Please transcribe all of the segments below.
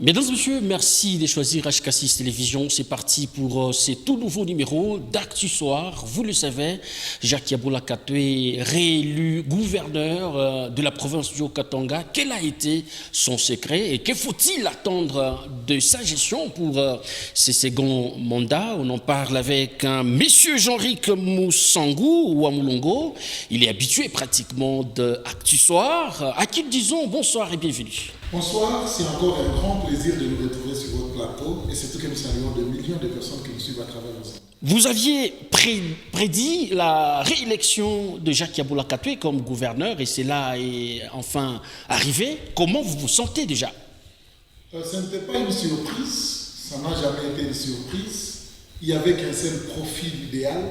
Mesdames et messieurs, merci de choisir HK6 Télévision. C'est parti pour ce tout nouveau numéro d'Actu Soir. Vous le savez, Jacques Yeboah Katoué, réélu gouverneur de la province du Haut-Katanga. Quel a été son secret et que faut-il attendre de sa gestion pour ses seconds mandats? On en parle avec monsieur Jean-Ric Moussangou ou Amulongo. Il est habitué pratiquement d'Actu Soir. À qui disons bonsoir et bienvenue. Bonsoir, c'est encore un grand plaisir de nous retrouver sur votre plateau et surtout que nous saluons de millions de personnes qui nous suivent à travers nos ans. Vous aviez prédit la réélection de Jacques Yeboah Katoué comme gouverneur et cela est enfin arrivé. Comment vous vous sentez déjà? Ce n'était pas une surprise, ça n'a jamais été une surprise. Il n'y avait qu'un seul profil idéal.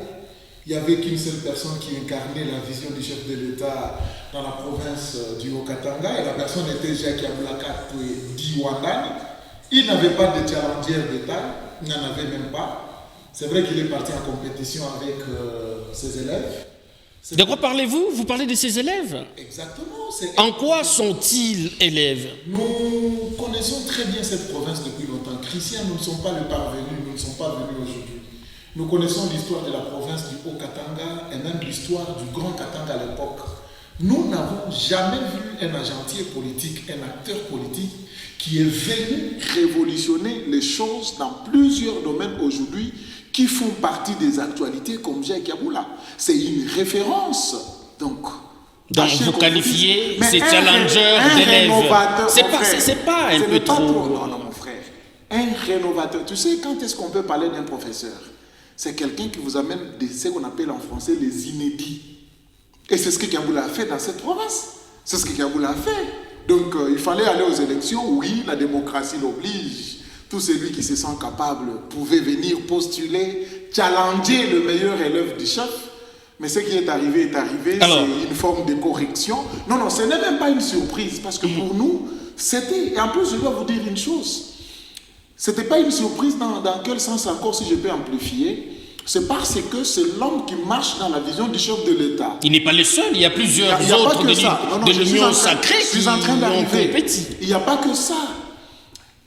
Il n'y avait qu'une seule personne qui incarnait la vision du chef de l'État dans la province du Haut-Katanga et la personne était Jacques Yeboah Katoué Diwandani. Il n'avait pas de challenger d'État, il n'en avait même pas. C'est vrai qu'il est parti en compétition avec ses élèves. De quoi parlez-vous? Vous parlez de ses élèves? Exactement. En quoi sont-ils élèves? Nous connaissons très bien cette province depuis longtemps. Christian, nous ne sommes pas le parvenus, nous ne sommes pas venus aujourd'hui. Nous connaissons l'histoire de la province du Haut-Katanga et même l'histoire du Grand Katanga à l'époque. Nous n'avons jamais vu un agentier politique, un acteur politique qui est venu révolutionner les choses dans plusieurs domaines aujourd'hui qui font partie des actualités comme Jacques Yeboah. C'est une référence. Donc vous qualifiez ces challengers d'élèves. C'est pas un peu trop. Non, mon frère. Un rénovateur. Tu sais, quand est-ce qu'on peut parler d'un professeur? C'est quelqu'un qui vous amène ce qu'on appelle en français les inédits. Et c'est ce que Yeboah a fait dans cette province. C'est ce que Yeboah a fait. Donc, il fallait aller aux élections. Oui, la démocratie l'oblige. Tout celui qui se sent capable pouvait venir postuler, challenger le meilleur élève du chef. Mais ce qui est arrivé, c'est une forme de correction. Non, ce n'est même pas une surprise. Parce que pour nous, c'était... Et en plus, je dois vous dire une chose. Ce n'était pas une surprise dans quel sens encore, si je peux amplifier. C'est parce que c'est l'homme qui marche dans la vision du chef de l'État. Il n'est pas le seul, il y a plusieurs autres de l'Union sacrée qui ont compétit. Il n'y a pas que ça.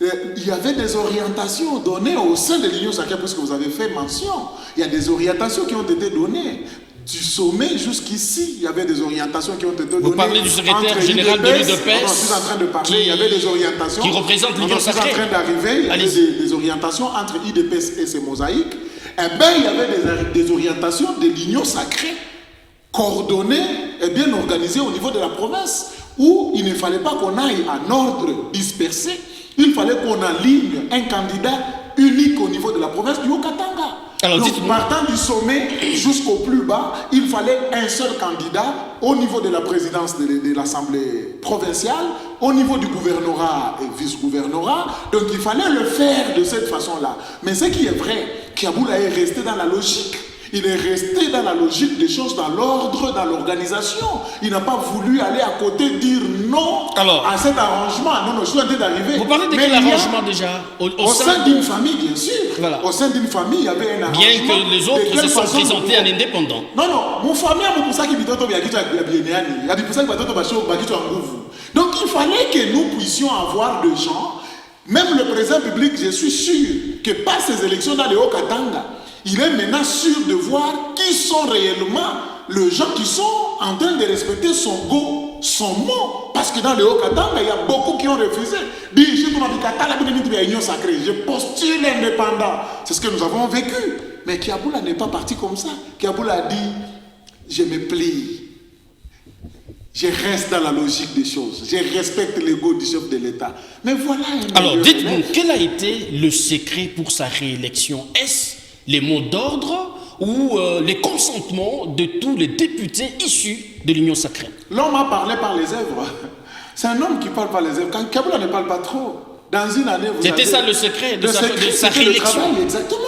Il y avait des orientations données au sein de l'Union sacrée, puisque vous avez fait mention. Il y a des orientations qui ont été données. Du sommet jusqu'ici, il y avait des orientations qui ont été données. Vous parlez du secrétaire général de l'UDPS. Je suis en train de parler, il y avait des orientations. Qui représente l'Union sacrée. Je suis en train d'arriver, il y avait des orientations entre IDPS et ses mosaïques. Eh bien, il y avait des orientations de l'Union sacrée, coordonnées et bien organisées au niveau de la province, où il ne fallait pas qu'on aille en ordre dispersé, il fallait qu'on aligne un candidat unique au niveau de la province du Haut-Katanga. Donc, partant du sommet jusqu'au plus bas, il fallait un seul candidat au niveau de la présidence de l'Assemblée provinciale, au niveau du gouvernorat et vice-gouvernorat. Donc, il fallait le faire de cette façon-là. Mais ce qui est vrai, Yeboah est resté dans la logique. Il est resté dans la logique des choses, dans l'ordre, dans l'organisation. Il n'a pas voulu aller à côté, dire non à cet arrangement. Non, je suis en train d'arriver. Vous parlez de quel arrangement déjà? Au sein d'une famille, bien sûr. Voilà. Au sein d'une famille, il y avait un arrangement. Bien que les autres se sont présentés en indépendant. Non, mon famille, c'est pour ça qu'il Donc il fallait que nous puissions avoir des gens, même le président public, je suis sûr que par ces élections dans le Haut-Katanga, il est maintenant sûr de voir qui sont réellement les gens qui sont en train de respecter son go, son mot. Parce que dans le Haut-Katanga, il y a beaucoup qui ont refusé. Je postule l'indépendant. C'est ce que nous avons vécu. Mais Yeboah n'est pas parti comme ça. Yeboah a dit, je me plie. Je reste dans la logique des choses. Je respecte l'ego du chef de l'État. Mais voilà. Alors, dites-nous, quel a été le secret pour sa réélection? Est-ce les mots d'ordre ou les consentements de tous les députés issus de l'Union sacrée? L'homme a parlé par les œuvres. C'est un homme qui parle par les œuvres. Quand Yeboah ne parle pas trop, dans une année, c'était ça le secret de sa réélection. Exactement.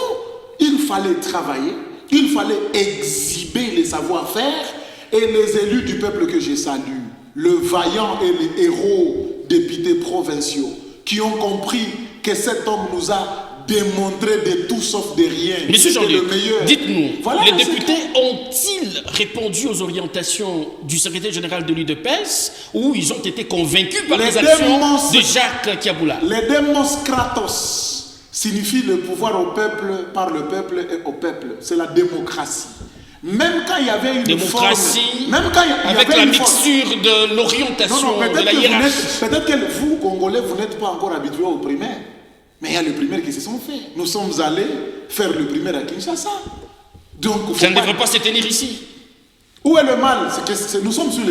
Il fallait travailler, il fallait exhiber les savoir-faire et les élus du peuple que je salue, le vaillant et les héros députés provinciaux qui ont compris que cet homme nous a démontré de tout sauf de rien. Monsieur Jean-Luc, dites-nous, voilà les députés ont-ils répondu aux orientations du secrétaire général de l'UDPS ou ils ont été convaincus par les actions de Jacques Kiaboula? Les demos kratos signifie le pouvoir au peuple, par le peuple et au peuple. C'est la démocratie. Même quand il y avait une démocratie, forme, même quand il y avec avait la une mixture de l'orientation, de la hiérarchie. Peut-être que vous, Congolais, vous n'êtes pas encore habitués au primaire. Mais il y a les primaires qui se sont faits. Nous sommes allés faire le primaire à Kinshasa. Donc, ça ne devrait pas se tenir ici. Où est le mal? Nous sommes sur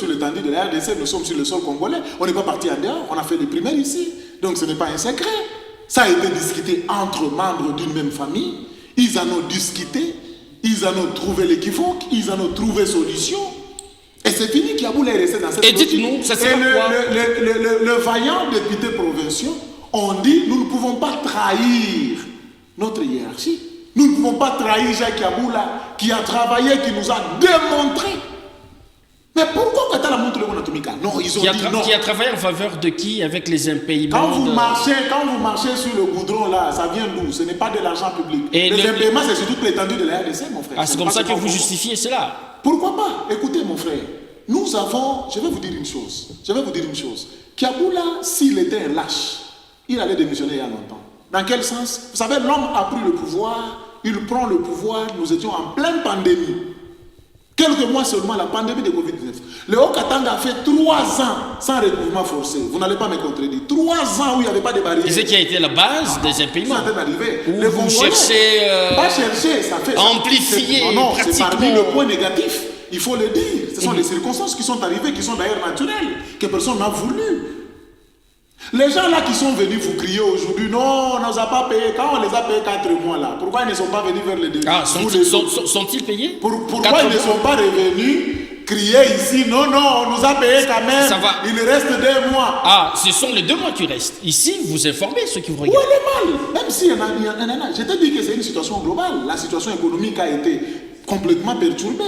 l'étendue de la RDC, nous sommes sur le sol congolais. On n'est pas parti en dehors, on a fait les primaires ici. Donc ce n'est pas un secret. Ça a été discuté entre membres d'une même famille. Ils en ont discuté, ils en ont trouvé l'équivoque, ils en ont trouvé solution. Et c'est fini, Kiaboula est resté dans cette logique. Et dites-nous, ça sert à quoi? Le vaillant député provinciaux ont dit, nous ne pouvons pas trahir notre hiérarchie. Nous ne pouvons pas trahir Jacques Kiaboula qui a travaillé, qui nous a démontré. Mais pourquoi Katala montre le monde atomique? Non, ils ont dit non. Qui a travaillé en faveur de qui avec les impayements? Quand vous marchez sur le goudron là, ça vient d'où? Ce n'est pas de l'argent public. Et les impayements, c'est surtout l'étendue de la RDC, mon frère. Ah, c'est comme ça que vous justifiez cela? Pourquoi pas? Écoutez, mon frère, nous avons... Je vais vous dire une chose. Kiaboula, s'il était un lâche, il allait démissionner il y a longtemps. Dans quel sens? Vous savez, l'homme a pris le pouvoir, il prend le pouvoir, nous étions en pleine pandémie. Quelques mois seulement, la pandémie de Covid-19. Le Haut-Katanga a fait 3 ans sans recouvrement forcé. Vous n'allez pas me contredire. 3 ans où il n'y avait pas de barrières. Et ce qui a été la base des impayements. Ça est arrivé. Vous cherchez... Pas chercher, ça fait... amplifier non, pratiquement... c'est parmi le point négatif. Il faut le dire. Ce sont les circonstances qui sont arrivées, qui sont d'ailleurs naturelles, que personne n'a voulu. Les gens là qui sont venus vous crier aujourd'hui, non, on ne nous a pas payé. Quand on les a payés 4 mois là, pourquoi ils ne sont pas venus vers les deux? Ah, sont-ils payés? Pourquoi ils ne sont pas revenus crier ici, non, on nous a payé quand même, ça va. Il reste 2 mois. Ah, ce sont les 2 mois qui restent. Ici, vous informez ceux qui vous regardent. Où est le mal? Même s'il y en a, je te dis que c'est une situation globale. La situation économique a été complètement perturbée.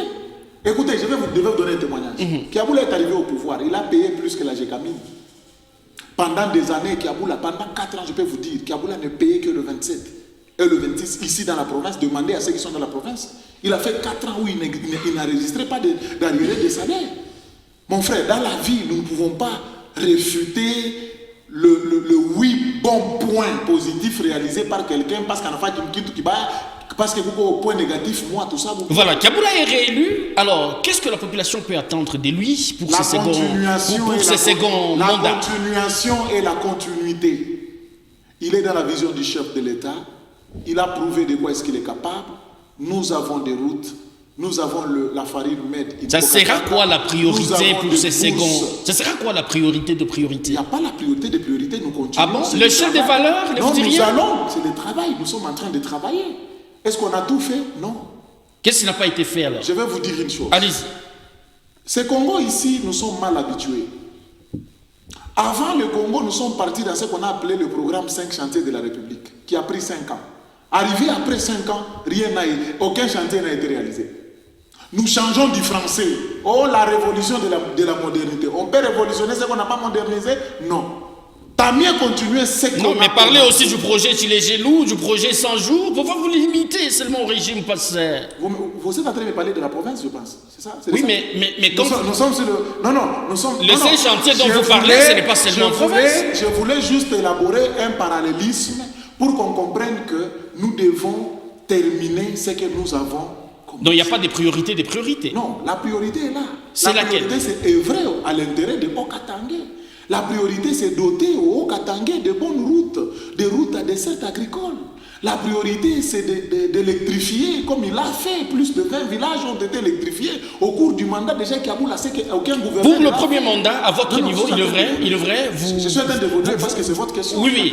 Écoutez, je vais vous donner un témoignage. Kiaboula est arrivé au pouvoir, il a payé plus que la GECAMI. Pendant des années, Kiaboula, pendant 4 ans, je peux vous dire, Kiaboula ne payait que le 27 et le 26 ici dans la province. Demandez à ceux qui sont dans la province. Il a fait 4 ans où il n'enregistrait pas d'arriérés de salaire. Mon frère, dans la vie, nous ne pouvons pas réfuter le 8 bons points positifs réalisés par quelqu'un parce qu'on a fait une quitte qui va. Parce que vous avez au point négatif, moi, tout ça. Voilà, Kiaboula est réélu. Alors, qu'est-ce que la population peut attendre de lui pour ses seconds mandats? La continuation et la continuité. Il est dans la vision du chef de l'État. Il a prouvé de quoi est-ce qu'il est capable. Nous avons des routes. Nous avons la farine med. Ça sera quoi la priorité pour ces seconds? Ça sera quoi la priorité de priorité? Il n'y a pas la priorité de priorité. Nous continuons. Ah bon? Le chef des valeurs? Non, nous allons. C'est le travail. Nous sommes en train de travailler. Est-ce qu'on a tout fait? Non. Qu'est-ce qui n'a pas été fait alors? Je vais vous dire une chose. Allez-y. Ce Congo ici, nous sommes mal habitués. Avant le Congo, nous sommes partis dans ce qu'on a appelé le programme 5 chantiers de la République, qui a pris 5 ans. Arrivé après 5 ans, aucun chantier n'a été réalisé. Nous changeons du français. Oh, la révolution de la modernité. On peut révolutionner ce qu'on n'a pas modernisé? Non. T'as mieux continué ce qu'on Non, mais parlez aussi du projet sur les genoux, du projet 100 jours. Pourquoi vous limitez seulement au régime passé? Vous êtes en train de me parler de la province, je pense. C'est ça? Oui, mais comme... Nous sommes sur le... Non, nous sommes... Le seul chantier dont vous parlez, ce n'est pas seulement en province. Je voulais juste élaborer un parallélisme pour qu'on comprenne que nous devons terminer ce que nous avons. Donc il n'y a pas de priorité des priorités. Non, la priorité est là. C'est laquelle? La priorité, c'est œuvrer à l'intérêt de Haut-Katanga. La priorité, c'est doter au Haut-Katanga de bonnes routes, des routes à dessert agricole. La priorité, c'est d'électrifier, comme il a fait. Plus de 20 villages ont été électrifiés au cours du mandat de Jacques Kiaboula. C'est qu'aucun gouvernement... Pour le premier mandat, à votre niveau, il devrait vous... Je suis en train de vous dire parce que c'est votre question. Oui,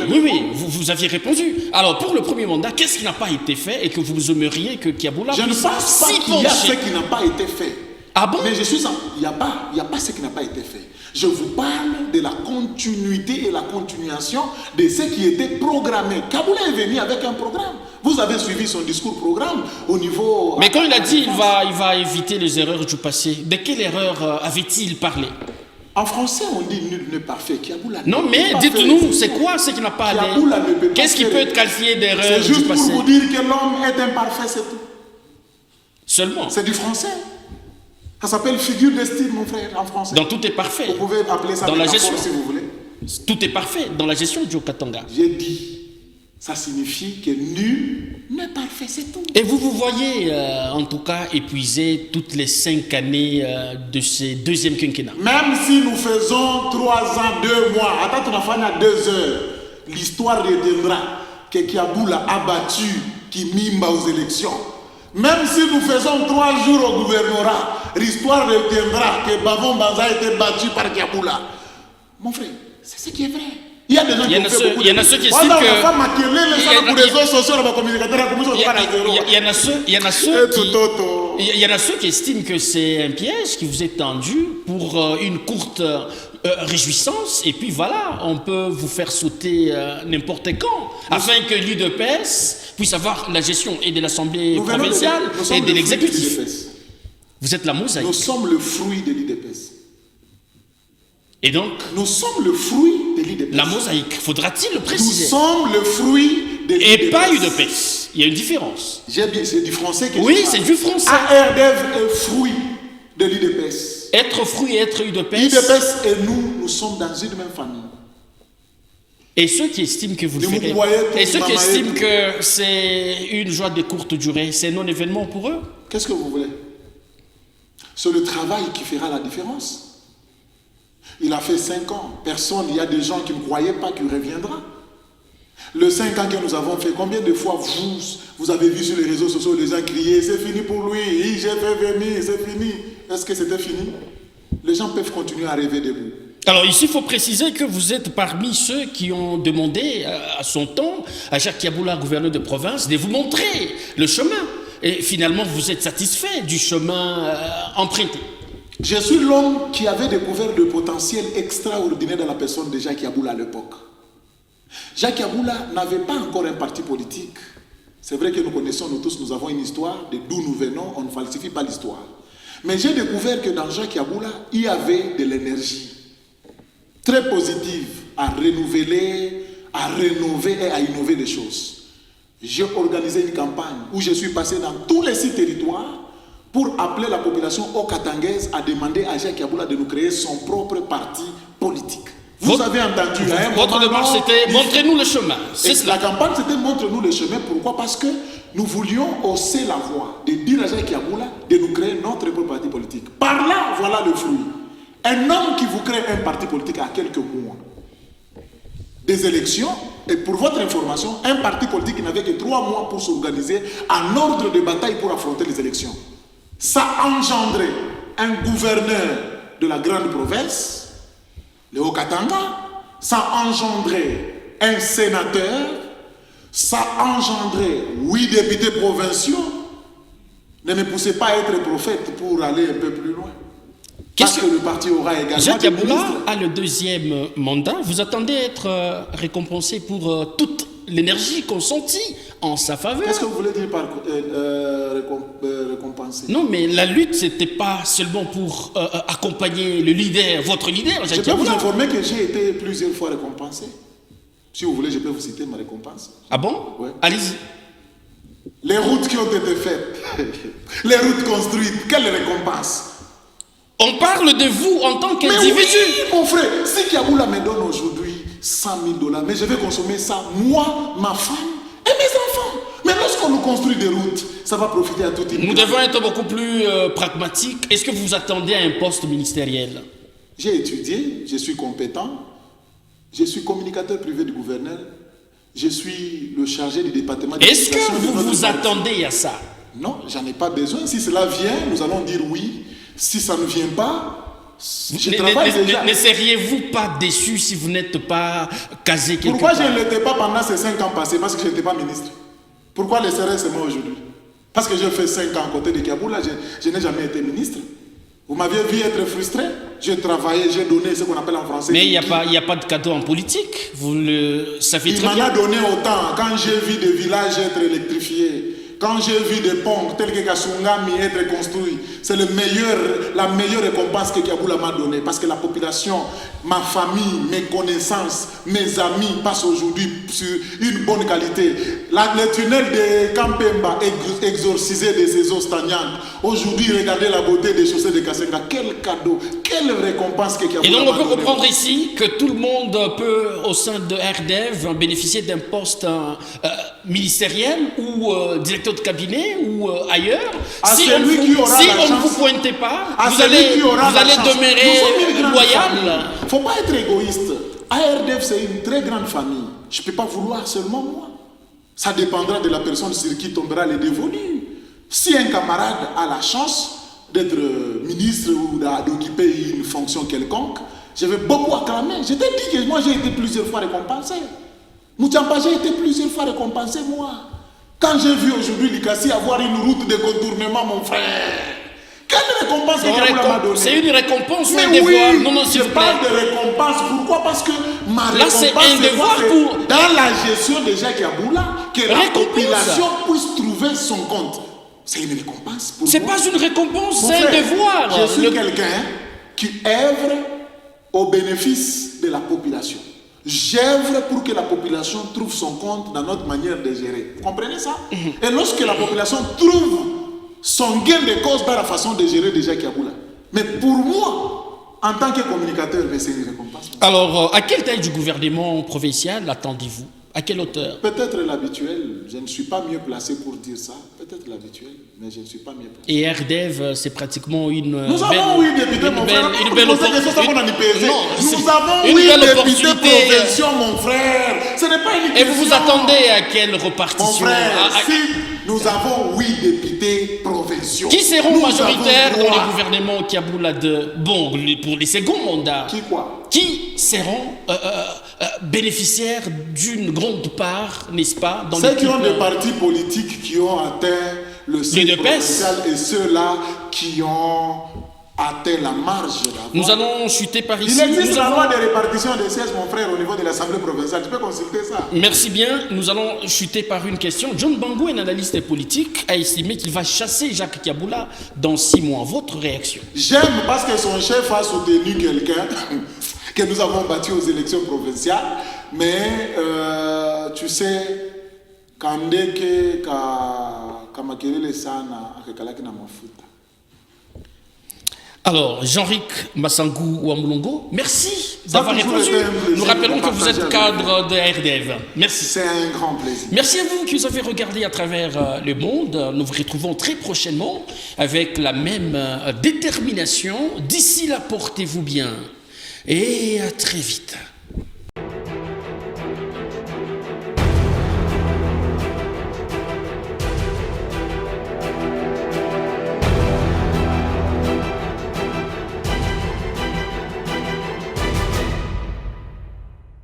vous aviez répondu. Alors, pour le premier mandat, qu'est-ce qui n'a pas été fait et que vous aimeriez que Kiaboula puisse... Je ne pense pas qu'il y a ce qui n'a pas été fait. Ah bon? Mais je suis en... Il n'y a pas ce qui n'a pas été fait. Je vous parle de la continuité et la continuation de ce qui était programmé. Kiaboula est venu avec un programme. Vous avez suivi son discours-programme au niveau... Mais quand il a dit qu'il va éviter les erreurs du passé, de quelle erreur avait-il parlé? En français, on dit nul n'est parfait. Kiaboula Non, mais dites-nous, c'est quoi ce qui n'a pas allé? Qu'est-ce qui peut être qualifié d'erreur C'est juste du passé? pour vous dire que l'homme est imparfait, c'est tout. Seulement. C'est du français. Ça s'appelle figure de style, mon frère, en français. Donc tout est parfait. Vous pouvez appeler ça dans la gestion, si vous voulez. Tout est parfait dans la gestion du Haut-Katanga. J'ai dit, ça signifie que nul n'est parfait, c'est tout. Et vous voyez, en tout cas, épuiser toutes les 5 années de ces deuxième quinquennat. Même si nous faisons 3 ans, 2 mois, attends, on a fait à 2 heures, l'histoire retiendra que Kiaboula a battu Kimimba aux élections. Même si nous faisons 3 jours au gouvernorat, l'histoire retiendra que Bavon Banza a été battu par Kiaboula. Mon frère, c'est ce qui est vrai. Il y a des gens qui ont fait beaucoup. Il y en a ceux qui estiment que... Il y en a ceux qui estiment que c'est un piège qui vous est tendu pour une courte réjouissance, et puis voilà, on peut vous faire sauter n'importe quand, afin que l'UDPS puisse avoir la gestion et de l'Assemblée provinciale et de l'exécutif. Vous êtes la mosaïque. Nous sommes le fruit de l'UDPS. Et donc, nous sommes le fruit de l'UDPS. La mosaïque, faudra-t-il le préciser? Nous sommes le fruit de l'UDPS. Et pas UDPS. Il y a une différence. C'est du français que oui, c'est du français. ARDEV est fruit de l'UDPS. Être fruit et être UDPS. l'UDPS et nous sommes dans une même famille. Et ceux qui estiment que vous le ferez, et ceux qui estiment que c'est une joie de courte durée, c'est non-événement pour eux? Qu'est-ce que vous voulez? C'est le travail qui fera la différence. Il a fait 5 ans. Personne, il y a des gens qui ne croyaient pas qu'il reviendra. Le 5 ans que nous avons fait, combien de fois vous avez vu sur les réseaux sociaux les gens crier, c'est fini pour lui, j'ai fait venir, c'est fini. Est-ce que c'était fini? Les gens peuvent continuer à rêver debout. Alors ici, il faut préciser que vous êtes parmi ceux qui ont demandé à son temps à Jacques Kiaboula, gouverneur de province, de vous montrer le chemin. Et finalement, vous êtes satisfait du chemin emprunté. Je suis l'homme qui avait découvert le potentiel extraordinaire dans la personne de Jacques Kiaboula à l'époque. Jacques Kiaboula n'avait pas encore un parti politique. C'est vrai que nous connaissons, nous tous, nous avons une histoire de d'où nous venons, on ne falsifie pas l'histoire. Mais j'ai découvert que dans Jacques Kiaboula, il y avait de l'énergie très positive à renouveler, à rénover et à innover des choses. J'ai organisé une campagne où je suis passé dans tous les 6 territoires pour appeler la population haut-katangaise à demander à Jacques Kiaboula de nous créer son propre parti politique. Vous avez entendu, votre démarche c'était montrez-nous le chemin. La campagne c'était montrez-nous le chemin. Pourquoi? Parce que nous voulions hausser la voix, de dire à Jacques Kiaboula de nous créer notre propre parti politique. Par là, voilà le fruit. Un homme qui vous crée un parti politique à quelques mois des élections, et pour votre information, un parti politique qui n'avait que 3 mois pour s'organiser en ordre de bataille pour affronter les élections. Ça a engendré un gouverneur de la grande province, le Haut-Katanga, ça a engendré un sénateur, ça a engendré 8 députés provinciaux. Ne me poussez pas à être prophète pour aller un peu plus loin. Parce que le parti aura également... Jacques Kiaboula a le 2e mandat. Vous attendez être récompensé pour toute l'énergie consentie en sa faveur. Qu'est-ce que vous voulez dire par récompenser? Non, mais la lutte, c'était pas seulement pour accompagner le leader, votre leader, Jacques Kiaboula. Je peux vous informer que j'ai été plusieurs fois récompensé. Si vous voulez, je peux vous citer ma récompense. Ah bon? Ouais. Allez-y. Les routes qui ont été faites, les routes construites, quelle récompense? On parle de vous en tant qu'individu. Oui, mon frère, si Kiaboula me donne aujourd'hui 100 000 $, mais je vais consommer ça, moi, ma femme et mes enfants. Mais lorsqu'on nous construit des routes, ça va profiter à toute une... Nous devons être beaucoup plus pragmatiques. Est-ce que vous vous attendez à un poste ministériel? J'ai étudié, je suis compétent, je suis communicateur privé du gouverneur, je suis le chargé du département de... Est-ce que vous vous attendez à ça? Non, j'en ai pas besoin. Si cela vient, nous allons dire oui. Si ça ne vient pas, je travaille déjà. Ne seriez-vous pas déçu si vous n'êtes pas casé quelque part? Pourquoi je ne l'étais pas pendant ces 5 ans passés? Parce que je n'étais pas ministre. Pourquoi le serait moi aujourd'hui? Parce que j'ai fait 5 ans à côté de Kiaboula, je n'ai jamais été ministre. Vous m'aviez vu être frustré? J'ai travaillé, j'ai donné ce qu'on appelle en français... Mais il n'y a pas de cadeau en politique. Vous le savez très bien. Il m'en a donné autant. Quand j'ai vu des villages être électrifiés, quand j'ai vu des ponts tels que Kasungami être construits, c'est la meilleure récompense que Kiaboula m'a donnée. Parce que la population, ma famille, mes connaissances, mes amis passent aujourd'hui sur une bonne qualité. Le tunnel de Kampemba exorcisé de ses eaux stagnantes. Aujourd'hui, regardez la beauté des chaussées de Kasenga. Quel cadeau, quelle récompense que Kiaboula m'a donnée. Et donc on peut comprendre ici que tout le monde peut, au sein de RDEV, bénéficier d'un poste ministériel ou directeur de cabinet ou ailleurs. Si on ne vous pointe pas, vous allez demeurer loyal. Il ne faut pas être égoïste. ARDEV, c'est une très grande famille. Je ne peux pas vouloir seulement moi. Ça dépendra de la personne sur qui tombera les dévolus. Si un camarade a la chance d'être ministre ou d'occuper une fonction quelconque, je vais beaucoup acclamer. Je t'ai dit que moi j'ai été plusieurs fois récompensé. Moutiamba, j'ai été plusieurs fois récompensé, moi. Quand j'ai vu aujourd'hui Likasi avoir une route de contournement, mon frère, quelle récompense que m'a donnée? C'est une récompense ou mais un devoir? Oui, non, je parle de récompense. Pourquoi? Parce que ma récompense, c'est un devoir pour... dans la gestion de Jacques Yaboula, que la population puisse trouver son compte. C'est une récompense pour moi. C'est pas une récompense, c'est un devoir. Je suis quelqu'un qui œuvre au bénéfice de la population. J'œuvre pour que la population trouve son compte dans notre manière de gérer. Vous comprenez ça? Et lorsque la population trouve son gain de cause dans la façon de gérer déjà Kiaboula. Mais pour moi, en tant que communicateur, c'est une récompense. Alors, à quelle taille du gouvernement provincial attendez-vous? À quelle hauteur? Peut-être l'habituel. Je ne suis pas mieux placé pour dire ça. Peut-être l'habituel, mais je ne suis pas mieux placé. Et RDEV, c'est pratiquement une... Nous avons, oui, député, mon frère. Une belle opportunité. Nous avons, oui, député provinciaux, mon frère. Ce n'est pas une question. Et vous vous attendez à quelle repartition? Mon frère, si nous avons, oui, députés provinciaux. Qui seront majoritaires dans le gouvernement Kiaboula de... Bon, pour les seconds mandats. Qui quoi? Qui seront bénéficiaires d'une grande part, n'est-ce pas, dans ceux qui ont des partis politiques qui ont atteint le seuil provincial et ceux-là qui ont atteint la marge d'avant. Nous allons chuter par ici. Il existe la loi de répartition des sièges, mon frère, au niveau de l'Assemblée provinciale. Tu peux consulter ça. Merci bien. Nous allons chuter par une question. John Bangou, un analyste politique, a estimé qu'il va chasser Jacques Kiaboula dans 6 mois. Votre réaction? J'aime parce que son chef a soutenu quelqu'un que nous avons battu aux élections provinciales. Mais, tu sais, Kandeke, Kamakelele Sana, Akekalaki na Mafuta. Alors, Jean-Ric Massangou Ouamulongo, merci d'avoir répondu. Nous rappelons que vous êtes cadre de RDEV. Merci. C'est un grand plaisir. Merci à vous qui nous avez regardé à travers le monde. Nous vous retrouvons très prochainement avec la même détermination. D'ici là, portez-vous bien et à très vite.